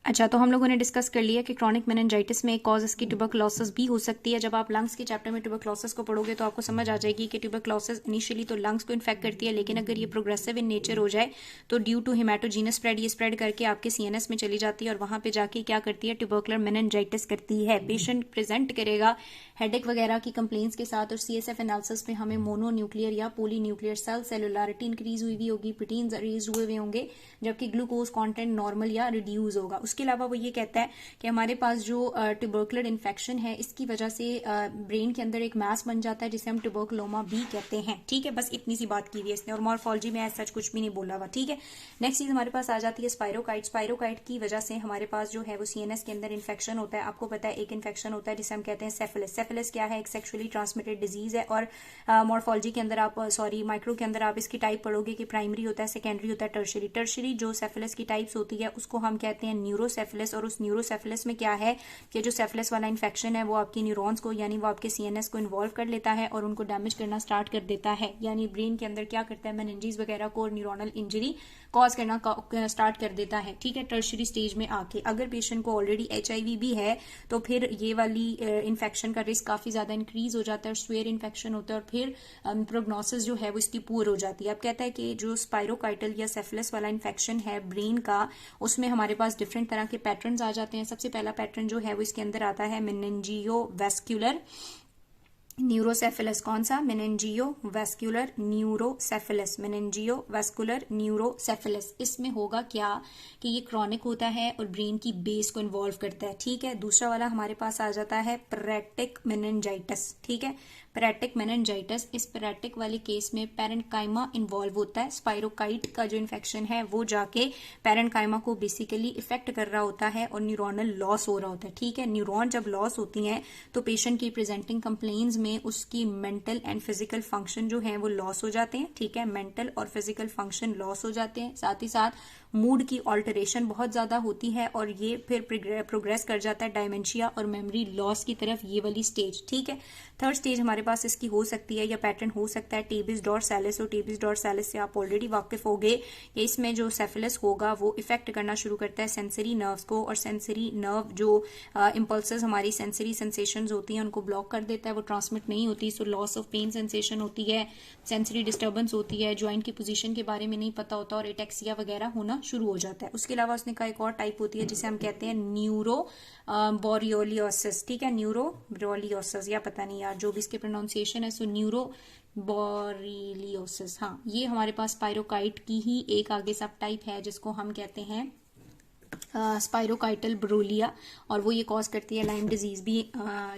अच्छा, तो हम लोगों ने डिस्कस कर लिया कि क्रॉनिक मेनिंजाइटिस में एक कॉज इसकी ट्यूबरक्लोसिस भी हो सकती है। जब आप लंग्स के चैप्टर में ट्यूबरक्लोसिस को पढ़ोगे तो आपको समझ आ जाएगी कि ट्यूबरक्लोसिस इनिशियली तो लंग्स को इन्फेक्ट करती है, लेकिन अगर ये प्रोग्रेसिव इन नेचर हो जाए तो ड्यू टू हेमाटोजीनस स्प्रेड ये स्प्रेड करके आपके सीएनएस में चली जाती है और वहां पे जाके क्या करती है, ट्यूबरकुलर मेनिंजाइटिस करती है। पेशेंट प्रेजेंट करेगा हेडेक वगैरह की कंप्लेंट्स के साथ और सीएसएफ एनालिसिस में हमें मोनोन्यूक्लियर या पोलीन्यूक्लियर सेलुलरिटी इंक्रीज हुई भी होगी, प्रोटीन्स रेज हुए होंगे, जबकि ग्लूकोज कंटेंट नॉर्मल या रिड्यूस होगा। उसके अलावा वो ये कहता है कि हमारे पास जो ट्यूबरकुलर इन्फेक्शन है इसकी वजह से ब्रेन के अंदर एक मास बन जाता है जिसे हम ट्यूबरकुलोमा भी कहते हैं। ठीक है, बस इतनी सी बात की हुई है इसने और मॉर्फोलॉजी में सच कुछ भी नहीं बोला हुआ। ठीक है, नेक्स्ट चीज हमारे पास आ जाती है स्पाइरोकाइट। स्पाइरोकाइट की वजह से हमारे पास जो है वो सीएनएस के अंदर इन्फेक्शन होता है। आपको पता है एक इन्फेक्शन होता है जिसे हम कहते हैं सेफिलिस। सेफिलिस क्या है, एक सेक्सुअली ट्रांसमिटेड डिजीज है और मॉर्फोलॉजी के अंदर आप माइक्रो के अंदर आप इसकी टाइप पढ़ोगे कि प्राइमरी होता है, सेकेंडरी होता है, टर्शरी। टर्शरी जो सेफिलिस की टाइप्स होती है उसको हम कहते हैं न्यूरोसेफिलिस। और उस न्यूरोसेफिलिस में क्या है कि जो सेफिलिस वाला इन्फेक्शन है वो आपकी न्यूरॉन्स को यानी वो आपके सीएनएस को इन्वॉल्व कर लेता है और उनको डैमेज करना स्टार्ट कर देता है, यानी ब्रेन के अंदर क्या करता है, मेनिंजेस वगैरह को और न्यूरोनल इंजरी कॉज करना स्टार्ट कर देता है। ठीक है, टर्शरी स्टेज में आके अगर पेशेंट को ऑलरेडी एचआईवी भी है तो फिर ये वाली इन्फेक्शन का रिस्क काफी ज्यादा इंक्रीज हो जाता है, स्वेयर इन्फेक्शन होता है और फिर प्रोग्नोसिस जो है वो इसकी पुअर हो जाती है। अब कहता है कि जो स्पाइरोकाइटल या सेफिलिस वाला इन्फेक्शन है ब्रेन का, उसमें हमारे पास डिफरेंट तरह के पैटर्न्स आ जाते हैं। सबसे पहला पैटर्न जो है वो इसके अंदर आता है मेनिंजियोवैस्कुलर न्यूरोसेफिलस। कौन सा, मेनिंजियोवैस्कुलर न्यूरोसेफिलस, मेनिंजियोवैस्कुलर न्यूरोसेफिलस। इसमें होगा क्या कि ये क्रॉनिक होता है और ब्रेन की बेस को इन्वॉल्व करता है। ठीक है, दूसरा वाला हमारे पास आ जाता है पैरेटिक मेनिंजाइटिस। ठीक है, पैरेटिक मेनिंजाइटिस, इस पैरेटिक वाले केस में पैरेन्काइमा इन्वॉल्व होता है। स्पाइरोकाइट का जो इन्फेक्शन है वो जाके पैरेन्काइमा को बेसिकली इफेक्ट कर रहा होता है और न्यूरोनल लॉस हो रहा होता है। ठीक है, न्यूरॉन जब लॉस होती हैं तो पेशेंट की प्रेजेंटिंग कंप्लेन्स में उसकी मेंटल एंड फिजिकल फंक्शन जो है वो लॉस हो जाते हैं। ठीक है, मेंटल और फिजिकल फंक्शन लॉस हो जाते हैं, साथ ही साथ मूड की ऑल्टरेशन बहुत ज्यादा होती है और ये फिर प्रोग्रेस कर जाता है डायमेंशिया और मेमोरी लॉस की तरफ, ये वाली स्टेज। ठीक है, थर्ड स्टेज हमारे पास इसकी हो सकती है या पैटर्न हो सकता है टेबिस डॉर्सालिस। और टेबिस डॉर्सालिस से आप ऑलरेडी वाकिफ हो गए कि इसमें जो सेफिलिस होगा वो इफेक्ट करना शुरू करता है सेंसरी नर्व्स को और सेंसरी नर्व जो इंपल्सेस हमारी सेंसरी सेंसेशंस होती हैं उनको ब्लॉक कर देता है, वो ट्रांसमिट नहीं होती। So loss of pain sensation होती है, सेंसरी डिस्टर्बेंस होती है, ज्वाइंट की पोजीशन के बारे में नहीं पता होता और एटेक्सिया वगैरह होना शुरू हो जाता है। उसके अलावा उसने कहा एक और टाइप होती है जिसे हम कहते हैं न्यूरो बोरियोलियोसिस। ठीक है, न्यूरो बोरियोलियोसिस या पता नहीं यार जो भी इसके प्रोनाउंसिएशन है, सो न्यूरो बोरिलियोसिस। हाँ, ये हमारे पास स्पाइरोकाइट की ही एक आगे सब टाइप है जिसको हम कहते हैं स्पाइरोकाइटल ब्रोलिया और वो ये कॉज करती है लाइम डिजीज भी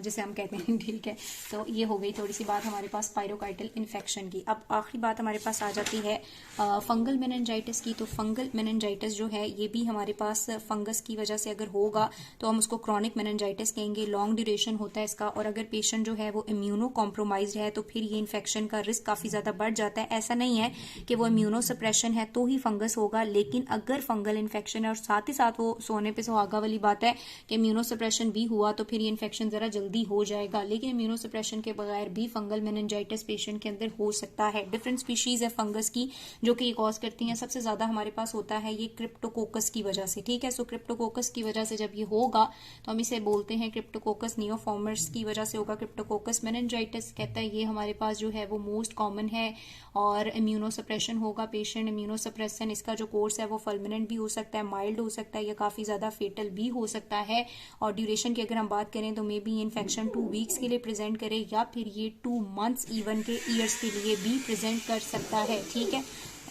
जिसे हम कहते हैं। ठीक है, तो ये हो गई थोड़ी सी बात हमारे पास स्पाइरोकाइटल इन्फेक्शन की। अब आखिरी बात हमारे पास आ जाती है फंगल मेनिंजाइटिस की। तो फंगल मेनिंजाइटिस जो है ये भी हमारे पास फंगस की वजह से अगर होगा तो हम उसको क्रॉनिक मेनिंजाइटिस कहेंगे। लॉन्ग ड्यूरेशन होता है इसका और अगर पेशेंट जो है वो इम्यूनो कॉम्प्रोमाइज है तो फिर ये इन्फेक्शन का रिस्क काफी ज्यादा बढ़ जाता है। ऐसा नहीं है कि वो इम्यूनो सप्रेशन है तो ही फंगस होगा, लेकिन अगर फंगल इन्फेक्शन है और साथ ही साथ वो सोने पे सुहागा वाली बात है कि इम्यूनो सप्रेशन भी हुआ तो फिर ये इन्फेक्शन जरा जल्दी हो जाएगा, लेकिन इम्यूनो सप्रेशन के बगैर भी फंगल मेनिंजाइटिस पेशेंट के अंदर हो सकता है। डिफरेंट स्पीशीज है फंगस की जो कि ये कॉज करती हैं। सबसे ज्यादा हमारे पास होता है ये क्रिप्टोकोकस की वजह से। ठीक है, सो क्रिप्टोकोकस की वजह से जब ये होगा तो हम इसे बोलते हैं क्रिप्टोकोकस नियोफॉर्मर्स की वजह से होगा क्रिप्टोकोकस मेनिंजाइटिस। कहता है ये हमारे पास जो है वो मोस्ट कॉमन है और इम्यूनो सप्रेशन होगा पेशेंट। इम्यूनो सप्रेशन इसका जो कोर्स है वो फर्मिनेंट भी हो सकता है, माइल्ड हो सकता है या काफी ज्यादा फेटल भी हो सकता है। और ड्यूरेशन की अगर हम बात करें तो मे बी ये इन्फेक्शन 2 वीक्स के लिए प्रेजेंट करे या फिर ये 2 मंथ्स इवन के ईयर्स के लिए भी प्रेजेंट कर सकता है। ठीक है,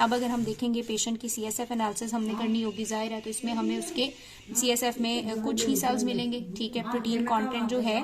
अब अगर हम देखेंगे पेशेंट की सीएसएफ एनालिसिस हमने करनी होगी, जाहिर है, तो इसमें हमें उसके सीएसएफ में कुछ ही सेल्स मिलेंगे। ठीक है, प्रोटीन कंटेंट जो है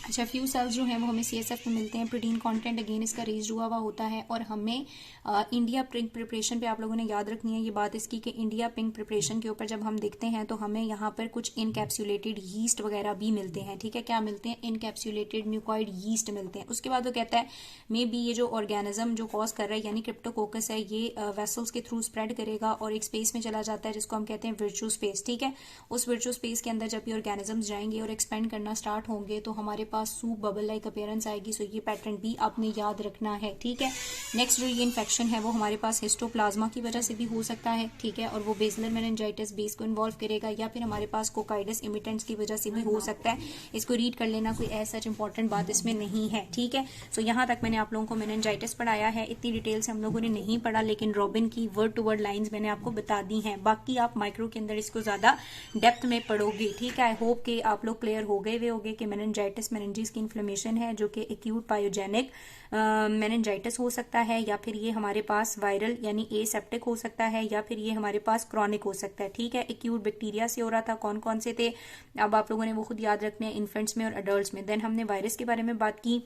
अच्छा फ्यू सेल्स जो हैं वो हमें सीएसएफ में मिलते हैं। प्रोटीन कंटेंट अगेन इसका रेज हुआ हुआ होता है और हमें इंडिया पिंक प्रिपरेशन पे आप लोगों ने याद रखनी है ये बात इसकी कि इंडिया पिंक प्रिपरेशन के ऊपर जब हम देखते हैं तो हमें यहाँ पर कुछ इनकैप्सुलेटेड यीस्ट वगैरह भी मिलते हैं। ठीक है, क्या मिलते हैं, इनकैप्सुलेटेड म्यूकॉइड यीस्ट मिलते हैं। उसके बाद वो कहता है मे बी ये जो ऑर्गेनिज्म जो कॉज कर रहा है यानी क्रिप्टोकोकस है ये वेसल्स के थ्रू स्प्रेड करेगा और एक स्पेस में चला जाता है जिसको हम कहते हैं वर्चू स्पेस। ठीक है, उस वर्चू स्पेस के अंदर जब ये ऑर्गेनिजम्स जाएंगे और एक्सपेंड करना स्टार्ट होंगे तो हमारे पास सूप बबल लाइक अपीयरेंस आएगी। सो ये पैटर्न भी आपने याद रखना है, ठीक है। नेक्स्ट जो ये इन्फेक्शन है वो हमारे पास हिस्टोप्लाज्मा की वजह से भी हो सकता है, ठीक है, और वो बेसलर मेनिंजाइटिस बेस को इन्वॉल्व करेगा, या फिर हमारे पास कोकाइडस इमिटेंट्स की वजह से भी हो सकता है। इसको रीड कर लेना, कोई ऐसा इंपॉर्टेंट बात इसमें नहीं है, ठीक है। सो यहाँ तक मैंने आप लोगों को मेनिंजाइटिस पढ़ाया है, इतनी डिटेल से हम लोगों ने नहीं पढ़ा, लेकिन रॉबिन की वर्ड टू वर्ड लाइंस मैंने आपको बता दी हैं। बाकी आप माइक्रो के अंदर इसको ज्यादा डेप्थ में पढ़ोगे, ठीक है। आई होप कि आप लोग क्लियर हो गए वे होगे कि मेनिंजाइटिस मेनिंजीज की इन्फ्लेमेशन है जो कि एक्यूट पायोजेनिक मेनिंजाइटिस हो सकता है, या फिर ये हमारे पास वायरल यानी एसेप्टिक हो सकता है, या फिर ये हमारे पास क्रॉनिक हो सकता है, ठीक है। एक्यूट बैक्टीरिया से हो रहा था, कौन कौन से थे अब आप लोगों ने वो खुद याद रखने हैं, इन्फेंट्स में और अडल्ट्स में। देन हमने वायरस के बारे में बात की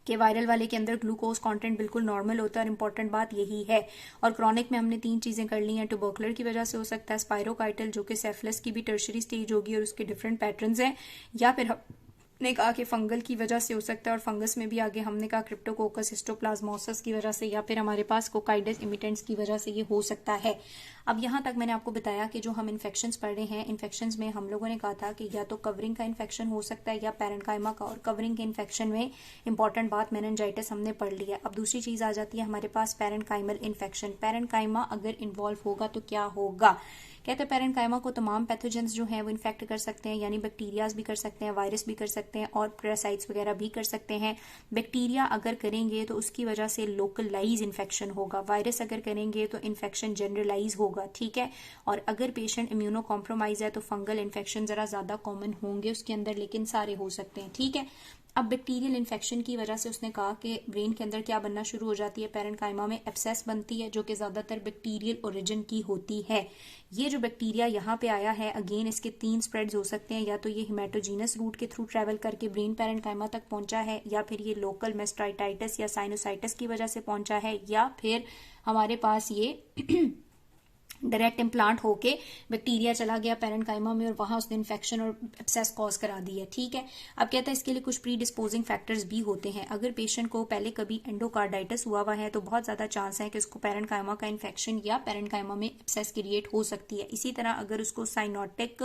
कि वायरल वाले के अंदर ग्लूकोज कंटेंट बिल्कुल नॉर्मल होता है और इंपॉर्टेंट बात यही है। और क्रॉनिक में हमने 3 चीजें कर ली हैं। ट्यूबरकुलर की वजह से हो सकता है, स्पाइरोकाइटल जो कि सेफलेस की भी टर्शरी स्टेज होगी और उसके डिफरेंट पैटर्न्स हैं, या फिर ने कहा कि फंगल की वजह से हो सकता है, और फंगस में भी आगे हमने कहा क्रिप्टोकोकस हिस्टोप्लाज्मोसिस की वजह से, या फिर हमारे पास कोकाइडस इमिटेंट्स की वजह से ये हो सकता है। अब यहाँ तक मैंने आपको बताया कि जो हम इन्फेक्शंस पढ़ रहे हैं, इन्फेक्शंस में हम लोगों ने कहा था कि या तो कवरिंग का इन्फेक्शन हो सकता है या पैरेन्काइमा का, और कवरिंग के इन्फेक्शन में इंपॉर्टेंट बात मेनिंजाइटिस हमने पढ़ ली है। अब दूसरी चीज आ जाती है हमारे पास पैरेन्काइमल इन्फेक्शन। पैरेन्काइमा अगर इन्वॉल्व होगा तो क्या होगा? कहते हैं पैरेन्काइमा को तमाम पैथोजेंस जो हैं वो इन्फेक्ट कर सकते हैं, यानी बैक्टीरियाज भी कर सकते हैं, वायरस भी कर सकते हैं, और पैरासाइट्स वगैरह भी कर सकते हैं। बैक्टीरिया अगर करेंगे तो उसकी वजह से लोकलाइज इन्फेक्शन होगा, वायरस अगर करेंगे तो इन्फेक्शन जनरलाइज होगा, ठीक है। और अगर पेशेंट इम्यूनो कॉम्प्रोमाइज है तो फंगल इन्फेक्शन जरा ज्यादा कॉमन होंगे उसके अंदर, लेकिन सारे हो सकते हैं, ठीक है। अब बैक्टीरियल इन्फेक्शन की वजह से उसने कहा कि ब्रेन के अंदर क्या बनना शुरू हो जाती है, पैरेन्काइमा में एब्सेस बनती है जो कि ज्यादातर बैक्टीरियल ओरिजिन की होती है। ये जो बैक्टीरिया यहाँ पे आया है, अगेन इसके 3 स्प्रेड्स हो सकते हैं, या तो ये हिमेटोजीनस रूट के थ्रू ट्रेवल करके ब्रेन पैरेन्काइमा तक पहुंचा है, या फिर ये लोकल मेस्टाइटाइटिस या साइनोसाइटिस की वजह से पहुंचा है, या फिर हमारे पास ये डायरेक्ट इम्प्लांट होके बैक्टीरिया चला गया पैरेन्काइमा में और वहां उसने इन्फेक्शन और एब्सेस कॉज करा दी है, ठीक है। अब कहता है इसके लिए कुछ प्री डिस्पोजिंग फैक्टर्स भी होते हैं। अगर पेशेंट को पहले कभी एंडोकार्डाइटिस हुआ है तो बहुत ज्यादा चांस है कि उसको पैरेन्काइमा का इन्फेक्शन या पैरेन्काइमा में एब्सेस क्रिएट हो सकती है। इसी तरह अगर उसको साइनोटिक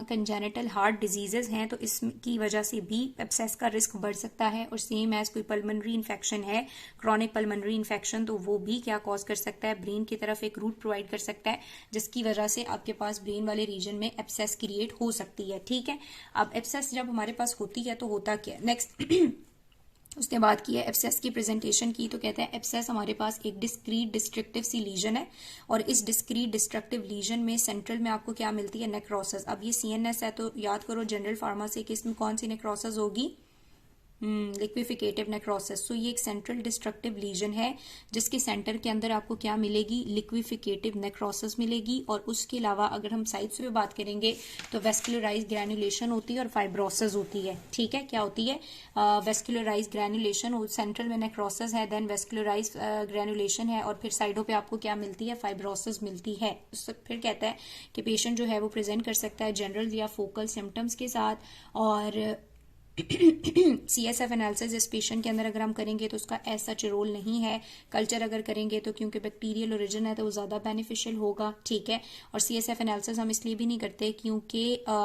कंजेनिटल हार्ट डिजीजेज हैं तो इसकी वजह से भी एब्सेस का रिस्क बढ़ सकता है। और सेम एज कोई पल्मोनरी इन्फेक्शन है, क्रॉनिक पल्मोनरी इन्फेक्शन, तो वो भी क्या कॉज कर सकता है, ब्रेन की तरफ एक रूट प्रोवाइड कर सकता है जिसकी वजह से आपके पास ब्रेन वाले रीजन में एब्सेस क्रिएट हो सकती है, ठीक है। अब एब्सेस जब हमारे पास होती है तो होता क्या है, नेक्स्ट उसने बात की है एब्सेस की प्रेजेंटेशन की, तो कहते हैं एब्सेस हमारे पास एक डिस्क्रीट डिस्ट्रक्टिव सी लीजन है, और इस डिस्क्रीट डिस्ट्रक्टिव लीजन में सेंट्रल में आपको क्या मिलती है, नेक्रोसिस। अब ये सीएनएस है तो याद करो जनरल फार्मा से कि इसमें कौन सी नेक्रोसिस होगी, लिक्विफिकेटिव नेक्रोसिस। सो ये एक सेंट्रल डिस्ट्रक्टिव लीजन है जिसके सेंटर के अंदर आपको क्या मिलेगी, लिक्विफिकेटिव नेक्रोसिस मिलेगी। और उसके अलावा अगर हम साइट्स पे बात करेंगे तो वेस्कुलराइज ग्रैनुलेशन होती है और फाइब्रोसिस होती है, ठीक है। क्या होती है, वेस्कुलराइज ग्रैनुलेशन, सेंट्रल में नेक्रोसिस है, देन वेस्कुलराइज ग्रैनुलेशन है, और फिर साइडों पे आपको क्या मिलती है, फाइब्रोसिस मिलती है। फिर कहता है कि पेशेंट जो है वो प्रेजेंट कर सकता है जनरल या फोकल सिम्टम्स के साथ, और CSF एनालिसिस इस पेशेंट के अंदर अगर हम करेंगे तो उसका ऐसा रोल नहीं है। कल्चर अगर करेंगे तो क्योंकि बैक्टीरियल ओरिजिन है तो वो ज्यादा बेनिफिशियल होगा, ठीक है। और CSF एनालिसिस हम इसलिए भी नहीं करते क्योंकि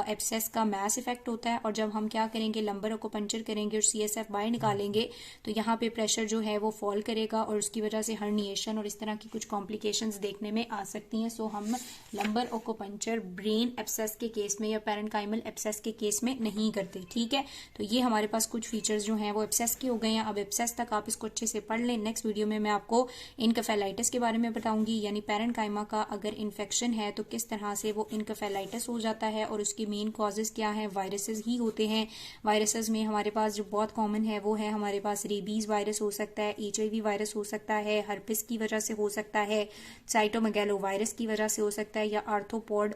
एब्सेस का मैस इफेक्ट होता है, और जब हम क्या करेंगे, लंबर अक्यूपंक्चर करेंगे और CSF बाहर निकालेंगे तो यहाँ पे प्रेशर जो है वो फॉल करेगा और उसकी वजह से हर्निएशन और इस तरह की कुछ कॉम्प्लिकेशंस देखने में आ सकती हैं। सो हम लंबर अक्यूपंक्चर ब्रेन एब्सेस के केस में या पैरेन्काइमल एब्सेस के केस में नहीं करते, ठीक है। तो ये हमारे पास कुछ फीचर्स जो हैं वो एब्सेस के हो गए हैं। अब एब्सेस तक आप इसको अच्छे से पढ़ लें। नेक्स्ट वीडियो में मैं आपको इनकेफेलाइटिस के बारे में बताऊंगी, यानी पैरेन्काइमा का अगर इन्फेक्शन है तो किस तरह से वो इनकेफेलाइटिस हो जाता है और उसके मेन कॉजेज क्या हैं, वायरसेस ही होते हैं। वायरसेस में हमारे पास जो बहुत कॉमन है वो है हमारे पास रेबीज वायरस हो सकता है, HIV वायरस हो सकता है, हर्पिस की वजह से हो सकता है, साइटोमेगैलो वायरस की वजह से हो सकता है, या आर्थ्रोपोड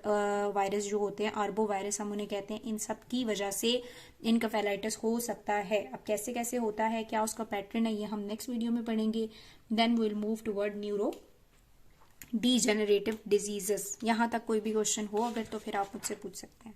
वायरस जो होते हैं, आर्बो वायरस हम उन्हें कहते हैं, इन सब की वजह से इनकेफेलाइटिस हो सकता है। अब कैसे कैसे होता है, क्या उसका पैटर्न है, ये हम नेक्स्ट वीडियो में पढ़ेंगे। Then we will move toward neurodegenerative diseases. यहाँ तक कोई भी क्वेश्चन हो अगर तो फिर आप मुझसे पूछ सकते हैं।